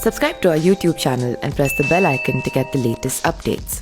Subscribe to our YouTube channel and press the bell icon to get the latest updates.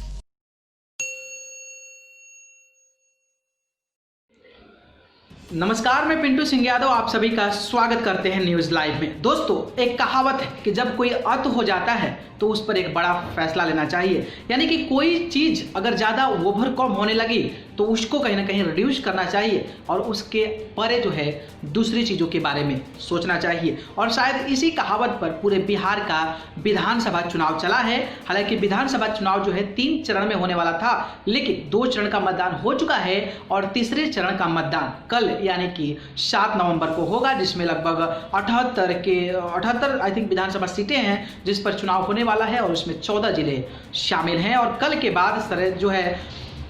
नमस्कार, मैं पिंटू सिंह यादव आप सभी का स्वागत करते हैं न्यूज़ लाइव में। दोस्तों, एक कहावत है कि जब कोई अत हो जाता है तो उस पर एक बड़ा फैसला लेना चाहिए। यानी कि कोई चीज़ अगर ज़्यादा ओवर कम होने लगी तो उसको कहीं ना कहीं रिड्यूस करना चाहिए और उसके परे जो है दूसरी चीज़ों के बारे में सोचना चाहिए। और शायद इसी कहावत पर पूरे बिहार का विधानसभा चुनाव चला है। हालांकि विधानसभा चुनाव जो है 3 चरण में होने वाला था, लेकिन 2 चरण का मतदान हो चुका है और तीसरे चरण का मतदान कल यानी कि 7 नवंबर को होगा, जिसमें लगभग 78 आई थिंक विधानसभा सीटें हैं जिस पर चुनाव होने वाला है और उसमें 14 जिले शामिल हैं। और कल के बाद जो है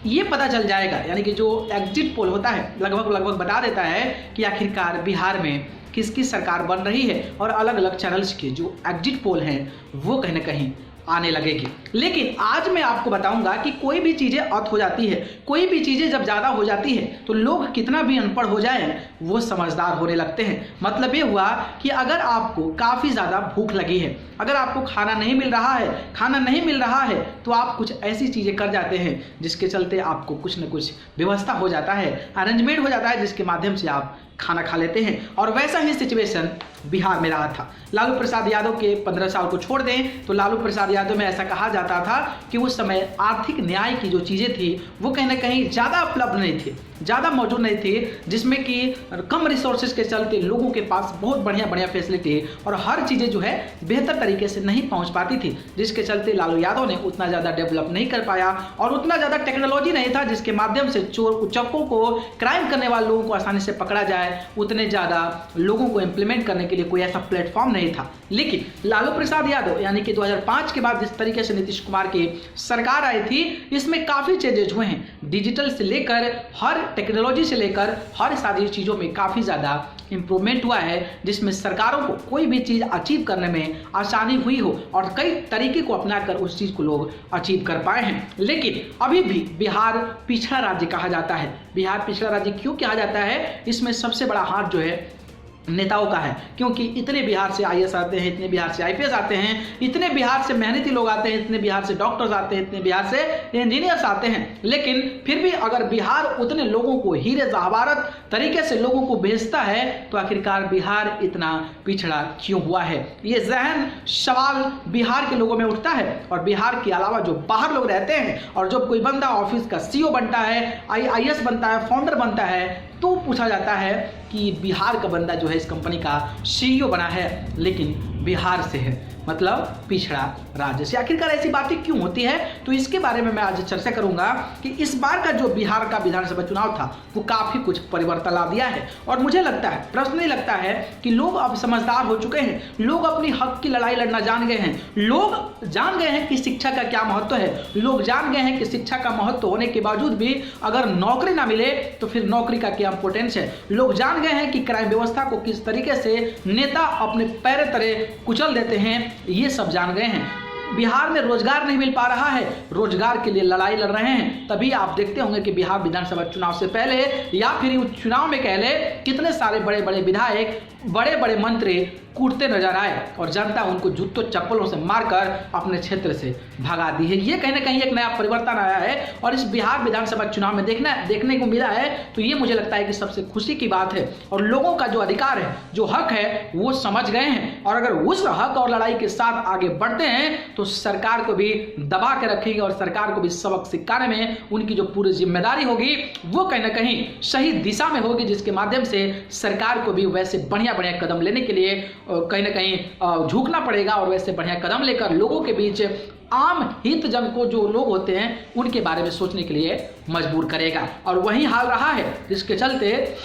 ये पता चल जाएगा, यानी कि जो एग्जिट पोल होता है लगभग बता देता है कि आखिरकार बिहार में किसकी सरकार बन रही है और अलग अलग चैनल्स के जो एग्जिट पोल हैं वो कहीं ना कहीं आने लगेगी। लेकिन आज मैं आपको बताऊंगा कि कोई भी चीज़ें अत हो जाती है, कोई भी चीज़ें जब ज़्यादा हो जाती है तो लोग कितना भी अनपढ़ हो जाए वो समझदार होने लगते हैं। मतलब ये हुआ कि अगर आपको काफ़ी ज़्यादा भूख लगी है, अगर आपको खाना नहीं मिल रहा है तो आप कुछ ऐसी चीज़ें कर जाते हैं जिसके चलते आपको कुछ न कुछ व्यवस्था हो जाता है, अरेंजमेंट हो जाता है, जिसके माध्यम से आप खाना खा लेते हैं। और वैसा ही सिचुएशन बिहार में रहा था। लालू प्रसाद यादव के 15 साल को छोड़ दें तो लालू प्रसाद यादव में ऐसा कहा जाता था कि उस समय आर्थिक न्याय की जो चीज़ें थी वो कहीं ना कहीं ज़्यादा उपलब्ध नहीं थी, ज़्यादा मौजूद नहीं थी, जिसमें कि कम रिसोर्सेज के चलते लोगों के पास बहुत बढ़िया फैसिलिटी और हर चीज़ें जो है बेहतर तरीके से नहीं पहुंच पाती थी, जिसके चलते लालू यादव ने उतना ज़्यादा डेवलप नहीं कर पाया और उतना ज़्यादा टेक्नोलॉजी नहीं था जिसके माध्यम से चोर उचक्कों को, क्राइम करने वाले लोगों को आसानी से पकड़ा जाए। उतने ज़्यादा लोगों को इम्प्लीमेंट करने के लिए कोई ऐसा प्लेटफॉर्म नहीं था। लेकिन लालू प्रसाद यादव यानी कि 2005 के बाद जिस तरीके से नीतीश कुमार की सरकार आई थी, इसमें काफ़ी चेंजेज हुए हैं। डिजिटल से लेकर हर टेक्नोलॉजी से लेकर हर सारी चीज़ों में काफ़ी ज़्यादा इम्प्रूवमेंट हुआ है, जिसमें सरकारों को कोई भी चीज़ अचीव करने में आसानी हुई हो और कई तरीके को अपनाकर उस चीज़ को लोग अचीव कर पाए हैं। लेकिन अभी भी बिहार पिछड़ा राज्य कहा जाता है। बिहार पिछड़ा राज्य क्यों कहा जाता है? इसमें सबसे बड़ा हाथ जो है नेताओं का है, क्योंकि इतने बिहार से आईएएस आते हैं, इतने बिहार से आईपीएस आते हैं, इतने बिहार से मेहनती लोग आते हैं, इतने बिहार से डॉक्टर्स आते हैं, इतने बिहार से इंजीनियर्स आते हैं। लेकिन फिर भी अगर बिहार उतने लोगों को हीरे जवाहरात तरीके से लोगों को भेजता है तो आखिरकार बिहार इतना पिछड़ा क्यों हुआ है? ये जहन सवाल बिहार के लोगों में उठता है। और बिहार के अलावा जो बाहर लोग रहते हैं और जब कोई बंदा ऑफिस का सीईओ बनता है, आईएएस बनता है, फाउंडर बनता है, तो पूछा जाता है कि बिहार का बंदा जो है इस कंपनी का सीईओ बना है लेकिन बिहार से है, मतलब पिछड़ा राज्य से। आखिरकार ऐसी बातें क्यों होती है? तो इसके बारे में मैं आज चर्चा करूंगा कि इस बार का जो बिहार का विधानसभा चुनाव था वो काफ़ी कुछ परिवर्तन ला दिया है। और मुझे लगता है, पर्सनली लगता है कि लोग अब समझदार हो चुके हैं, लोग अपनी हक की लड़ाई लड़ना जान गए हैं, लोग जान गए हैं कि शिक्षा का क्या महत्व है, लोग जान गए हैं कि शिक्षा का महत्व होने के बावजूद भी अगर नौकरी ना मिले तो फिर नौकरी का क्या इंपॉर्टेंस है। लोग जान गए हैं कि क्राइम व्यवस्था को किस तरीके से नेता अपने पैर तले कुचल देते हैं, ये सब जान गए हैं। बिहार में रोजगार नहीं मिल पा रहा है, रोजगार के लिए लड़ाई लड़ रहे हैं। तभी आप देखते होंगे कि बिहार विधानसभा चुनाव से पहले या फिर चुनाव में कह ले कितने सारे बड़े विधायक, बड़े मंत्री कूदते नजर आए और जनता उनको जूतों चप्पलों से मारकर अपने क्षेत्र से भगा दी है। ये कहीं ना कहीं एक नया परिवर्तन आया है और इस बिहार विधानसभा चुनाव में देखने को मिला है। तो ये मुझे लगता है कि सबसे खुशी की बात है और लोगों का जो अधिकार है, जो हक है, वो समझ गए हैं। और अगर उस हक और लड़ाई के साथ आगे बढ़ते हैं तो सरकार को भी दबा के रखेंगे और सरकार को भी सबक सिखाने में उनकी जो पूरी जिम्मेदारी होगी वो कहीं ना कहीं सही दिशा में होगी, जिसके माध्यम से सरकार को भी वैसे बढ़िया कदम लेने के लिए कहीं ना कहीं झुकना पड़ेगा और वैसे बढ़िया कदम लेकर लोगों के बीच आम हित जन को जो लोग होते हैं उनके बारे में सोचने के लिए मजबूर करेगा। और वही हाल रहा है, जिसके चलते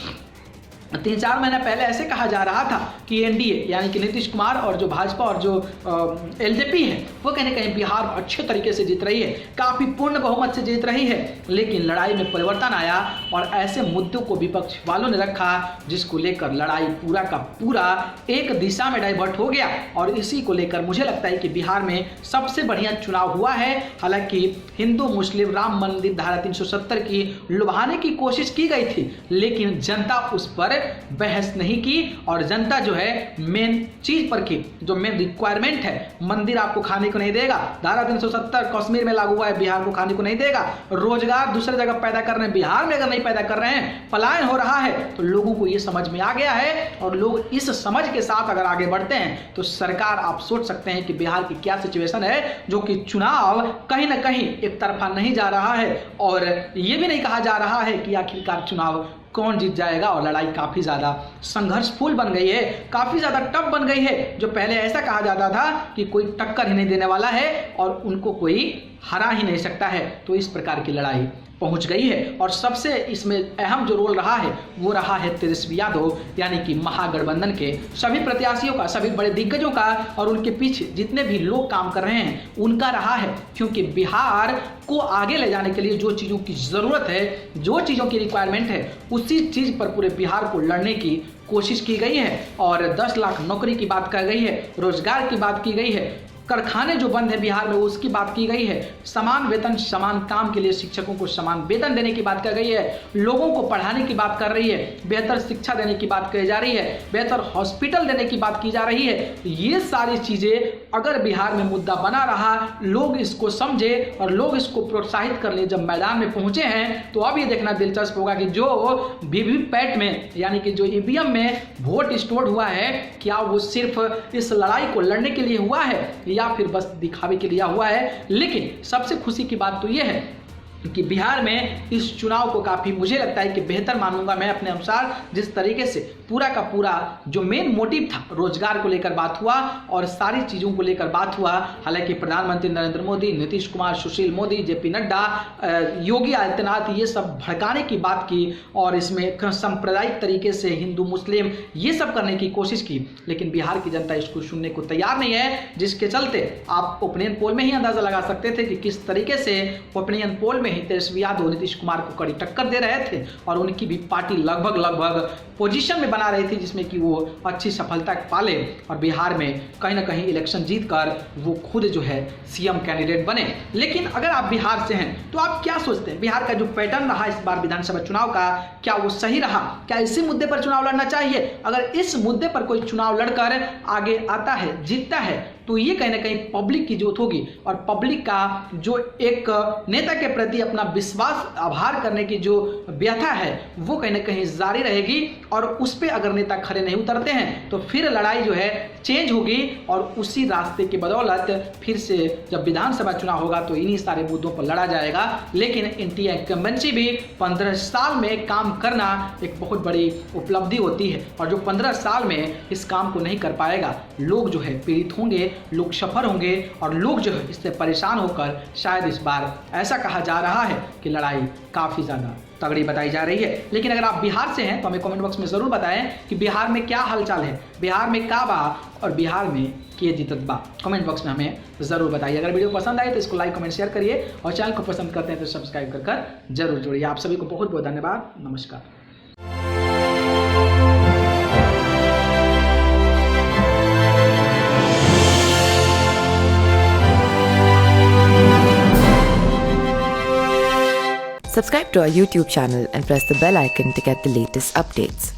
3-4 महीने पहले ऐसे कहा जा रहा था कि एनडीए यानी कि नीतीश कुमार और जो भाजपा और जो एलजेपी है वो कहीं ना कहीं बिहार अच्छे तरीके से जीत रही है, काफ़ी पूर्ण बहुमत से जीत रही है। लेकिन लड़ाई में परिवर्तन आया और ऐसे मुद्दों को विपक्ष वालों ने रखा जिसको लेकर लड़ाई पूरा का पूरा एक दिशा में डाइवर्ट हो गया। और इसी को लेकर मुझे लगता है कि बिहार में सबसे बढ़िया चुनाव हुआ है। हालांकि हिंदू मुस्लिम राम मंदिर धारा 370 की लुभाने की कोशिश की गई थी, लेकिन जनता उस पर बहस नहीं की और जनता जो है मेन चीज पर की, जो मेन रिक्वायरमेंट है, मंदिर आपको खाने को नहीं देगा, धारा 370 कश्मीर में लागू हुआ है, बिहार को खाने को नहीं देगा, रोजगार दूसरे जगह पैदा कर रहे हैं, बिहार में अगर नहीं पैदा कर रहे हैं, पलायन हो रहा है, तो लोगों को ये समझ में आ गया है और लोग इस समझ के साथ अगर आगे बढ़ते हैं तो सरकार, आप सोच सकते हैं कि बिहार की क्या सिचुएशन है, जो कि चुनाव कहीं ना कहीं एक तरफा नहीं जा रहा है और यह भी नहीं कहा जा रहा है कि आखिरकार चुनाव कौन जीत जाएगा। और लड़ाई काफी ज्यादा संघर्षपूर्ण बन गई है, काफी ज्यादा टफ बन गई है। जो पहले ऐसा कहा जाता था कि कोई टक्कर ही नहीं देने वाला है और उनको कोई हरा ही नहीं सकता है, तो इस प्रकार की लड़ाई पहुंच गई है। और सबसे इसमें अहम जो रोल रहा है वो रहा है तेजस्वी यादव यानी कि महागठबंधन के सभी प्रत्याशियों का, सभी बड़े दिग्गजों का और उनके पीछे जितने भी लोग काम कर रहे हैं उनका रहा है। क्योंकि बिहार को आगे ले जाने के लिए जो चीज़ों की ज़रूरत है, जो चीज़ों की रिक्वायरमेंट है, उसी चीज़ पर पूरे बिहार को लड़ने की कोशिश की गई है। और 10 लाख नौकरी की बात की गई है, रोजगार की बात की गई है, कारखाने जो बंद है बिहार में उसकी बात की गई है, समान वेतन समान काम के लिए शिक्षकों को समान वेतन देने की बात कर गई है, लोगों को पढ़ाने की बात कर रही है, बेहतर शिक्षा देने की बात कही जा रही है, बेहतर हॉस्पिटल देने की बात की जा रही है। ये सारी चीज़ें अगर बिहार में मुद्दा बना रहा, लोग इसको समझे और लोग इसको प्रोत्साहित कर ले, जब मैदान में पहुंचे हैं, तो अब ये देखना दिलचस्प होगा कि जो वीवीपैट में यानी कि जो ईवीएम में वोट स्टोर हुआ है, क्या वो सिर्फ इस लड़ाई को लड़ने के लिए हुआ है या फिर बस दिखावे के लिए हुआ है। लेकिन सबसे खुशी की बात तो यह है कि बिहार में इस चुनाव को काफ़ी, मुझे लगता है कि बेहतर मानूंगा मैं अपने अनुसार, जिस तरीके से पूरा का पूरा जो मेन मोटिव था, रोजगार को लेकर बात हुआ और सारी चीज़ों को लेकर बात हुआ। हालांकि प्रधानमंत्री नरेंद्र मोदी, नीतीश कुमार, सुशील मोदी, जेपी नड्डा, योगी आदित्यनाथ, ये सब भड़काने की बात की और इसमें सांप्रदायिक तरीके से हिंदू मुस्लिम ये सब करने की कोशिश की, लेकिन बिहार की जनता इसको सुनने को तैयार नहीं है, जिसके चलते आप ओपिनियन पोल में ही अंदाजा लगा सकते थे कि किस तरीके से ओपिनियन पोल में तेजस्वी यादव नीतीश कुमार को कड़ी टक्कर दे रहे थे और उनकी भी पार्टी लगभग पोजीशन में बना रही थी जिसमें कि वो अच्छी सफलता पाले और बिहार में कहीं ना कहीं इलेक्शन जीतकर वो खुद जो है सीएम कैंडिडेट बने। लेकिन अगर आप बिहार से हैं तो आप क्या सोचते हैं, बिहार का जो पैटर्न रहा इस बार विधानसभा चुनाव का, क्या वो सही रहा? क्या इसी मुद्दे पर चुनाव लड़ना चाहिए? अगर इस मुद्दे पर कोई चुनाव लड़कर आगे आता है, जीतता है, तो ये कहीं ना कहीं पब्लिक की जरूरत होगी और पब्लिक का जो एक नेता के प्रति अपना विश्वास आभार करने की जो व्यथा है वो कहीं ना कहीं जारी रहेगी। और उस पर अगर नेता खड़े नहीं उतरते हैं तो फिर लड़ाई जो है चेंज होगी और उसी रास्ते की बदौलत फिर से जब विधानसभा चुनाव होगा तो इन्हीं सारे मुद्दों पर लड़ा जाएगा। लेकिन इंडिया इंकम्बेंसी भी 15 साल में काम करना एक बहुत बड़ी उपलब्धि होती है और जो 15 साल में इस काम को नहीं कर पाएगा, लोग जो है पीड़ित होंगे, लोग सफर होंगे और लोग जो है इससे परेशान होकर शायद इस बार ऐसा कहा जा रहा है कि लड़ाई काफ़ी ज़्यादा तगड़ी बताई जा रही है। लेकिन अगर आप बिहार से हैं तो हमें कमेंट बॉक्स में ज़रूर बताएं कि बिहार में क्या हालचाल है, बिहार में का बा और बिहार में के जीतत बा। कमेंट बॉक्स में हमें ज़रूर बताइए। अगर वीडियो पसंद आए तो इसको लाइक कमेंट शेयर करिए और चैनल को पसंद करते हैं तो सब्सक्राइब कर जरूर जोड़िए। आप सभी को बहुत बहुत धन्यवाद। नमस्कार। Subscribe to our YouTube channel and press the bell icon to get the latest updates.